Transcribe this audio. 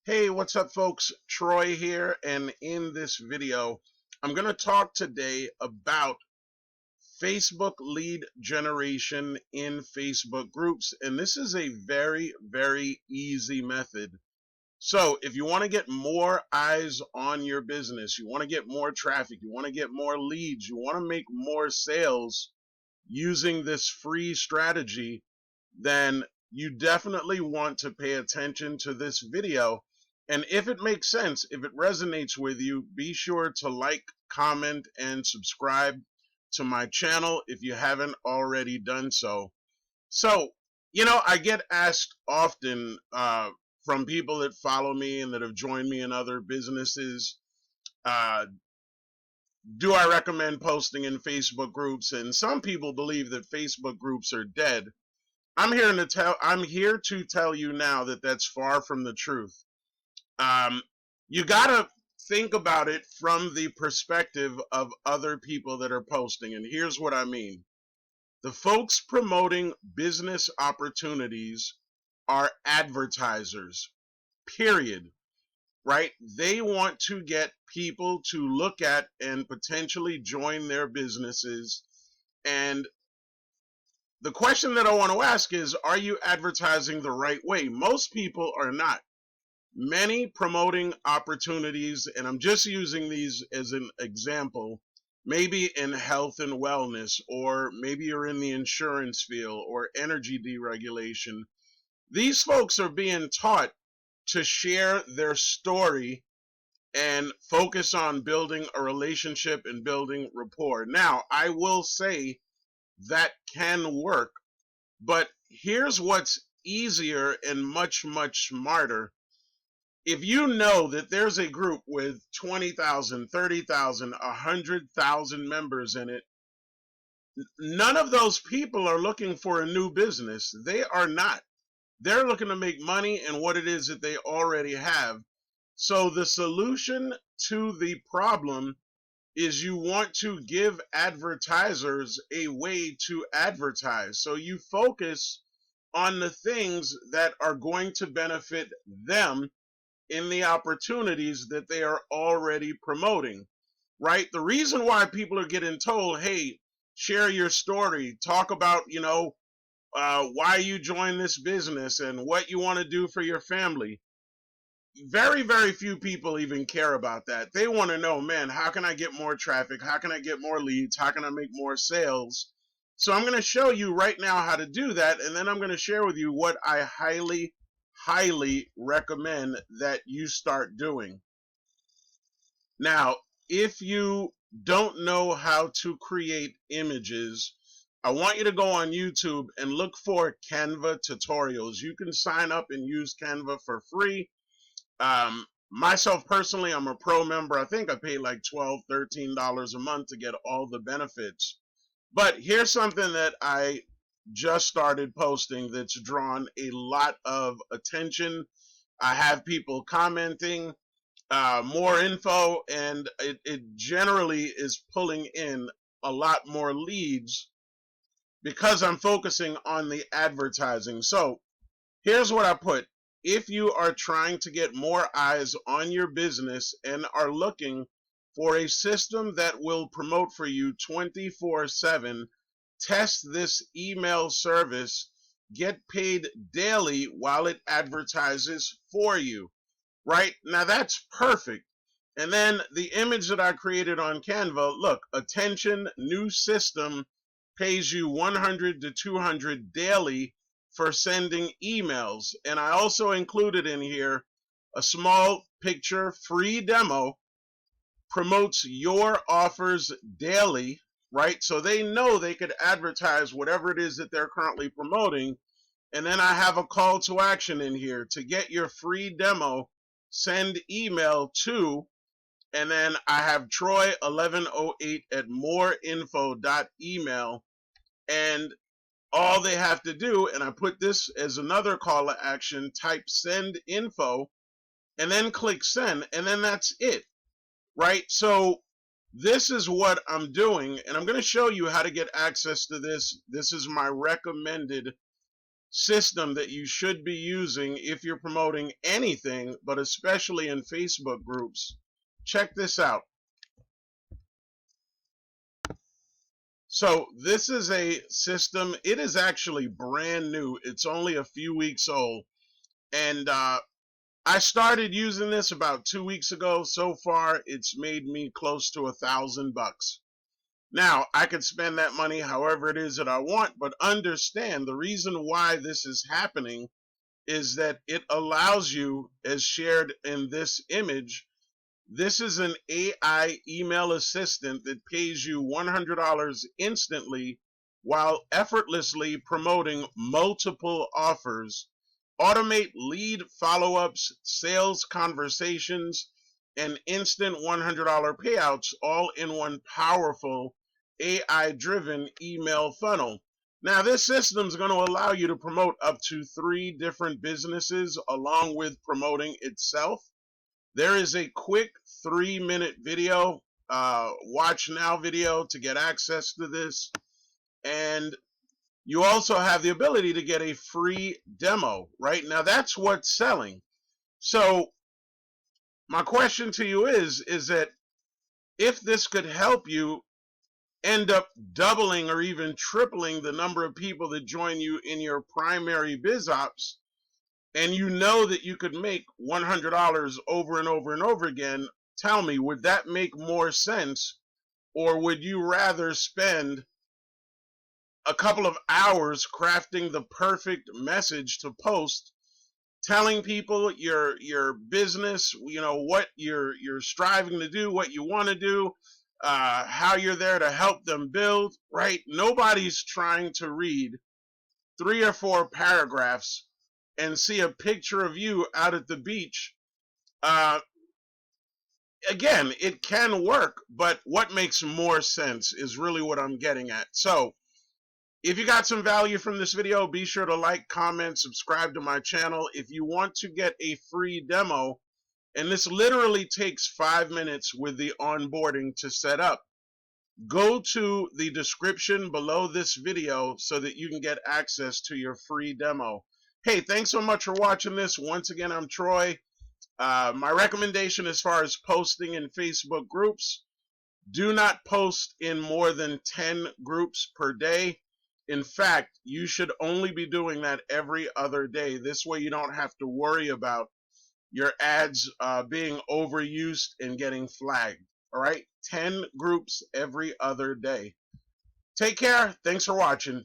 Hey, what's up, folks? Troy here, and in this video, I'm going to talk today about Facebook lead generation in Facebook groups, and this is a very, very easy method. So, if you want to get more eyes on your business, you want to get more traffic, you want to get more leads, you want to make more sales using this free strategy, then you definitely want to pay attention to this video. And if it makes sense, if it resonates with you, be sure to like, comment, and subscribe to my channel if you haven't already done so. So, I get asked often from people that follow me and that have joined me in other businesses, uh, do I recommend posting in Facebook groups? And some people believe that Facebook groups are dead. I'm here to tell you now that that's far from the truth. You gotta think about it from the perspective of other people that are posting, and here's what I mean. The folks promoting business opportunities are advertisers, period. Right? They want to get people to look at and potentially join their businesses. And the question that I want to ask is, are you advertising the right way? Most people are not. Many promoting opportunities, and I'm just using these as an example, maybe in health and wellness, or maybe you're in the insurance field or energy deregulation. These folks are being taught to share their story and focus on building a relationship and building rapport. Now, I will say that can work, but here's what's easier and much, much smarter. If you know that there's a group with 20,000, 30,000, 100,000 members in it, none of those people are looking for a new business. They are not. They're looking to make money in what it is that they already have. So the solution to the problem is you want to give advertisers a way to advertise. So you focus on the things that are going to benefit them in the opportunities that they are already promoting, right? The reason why people are getting told, hey, share your story, talk about, why you joined this business and what you want to do for your family. Very, very few people even care about that. They want to know, man, how can I get more traffic? How can I get more leads? How can I make more sales? So I'm going to show you right now how to do that. And then I'm going to share with you what I highly, highly recommend that you start doing. Now, if you don't know how to create images, I want you to go on YouTube and look for Canva tutorials. You can sign up and use Canva for free. Myself personally, I'm a pro member. I think I pay like $12, $13 a month to get all the benefits. But here's something that I just started posting that's drawn a lot of attention. I have people commenting, more info, and it generally is pulling in a lot more leads because I'm focusing on the advertising. So here's what I put. If you are trying to get more eyes on your business and are looking for a system that will promote for you 24/7, test this email service, get paid daily while it advertises for you. Right? Now that's perfect. And then the image that I created on Canva, look, attention, new system pays you 100 to 200 daily for sending emails. And I also included in here a small picture free demo, promotes your offers daily, right? So they know they could advertise whatever it is that they're currently promoting. And then I have a call to action in here to get your free demo, send email to, and then I have Troy1108 at moreinfo.email, and all they have to do, and I put this as another call to action, type send info and then click send, and then that's it, right? So this is what I'm doing, and I'm going to show you how to get access to this. This is my recommended system that you should be using if you're promoting anything, but especially in Facebook groups. Check this out. So this is a system. It is actually brand new. It's only a few weeks old. And I started using this about 2 weeks ago. So far, it's made me close to $1,000. Now, I could spend that money however it is that I want, but understand the reason why this is happening is that it allows you, as shared in this image, this is an AI email assistant that pays you $100 instantly while effortlessly promoting multiple offers, automate lead follow-ups, sales conversations, and instant $100 payouts all in one powerful AI-driven email funnel. Now, this system is going to allow you to promote up to 3 different businesses along with promoting itself. There is a quick 3-minute video, watch now video to get access to this. And you also have the ability to get a free demo, right? Now that's what's selling. So my question to you is that if this could help you end up doubling or even tripling the number of people that join you in your primary biz ops, and you know that you could make $100 over and over and over again, tell me, would that make more sense? Or would you rather spend a couple of hours crafting the perfect message to post, telling people your business, what you're striving to do, what you want to do, how you're there to help them build, right? Nobody's trying to read 3 or 4 paragraphs and see a picture of you out at the beach. Again, it can work, but what makes more sense is really what I'm getting at. So if you got some value from this video, be sure to like, comment, subscribe to my channel. If you want to get a free demo, and this literally takes 5 minutes with the onboarding to set up, go to the description below this video so that you can get access to your free demo. Hey, thanks so much for watching this. Once again, I'm Troy. My recommendation as far as posting in Facebook groups, do not post in more than 10 groups per day. In fact, you should only be doing that every other day. This way you don't have to worry about your ads being overused and getting flagged. All right, 10 groups every other day. Take care. Thanks for watching.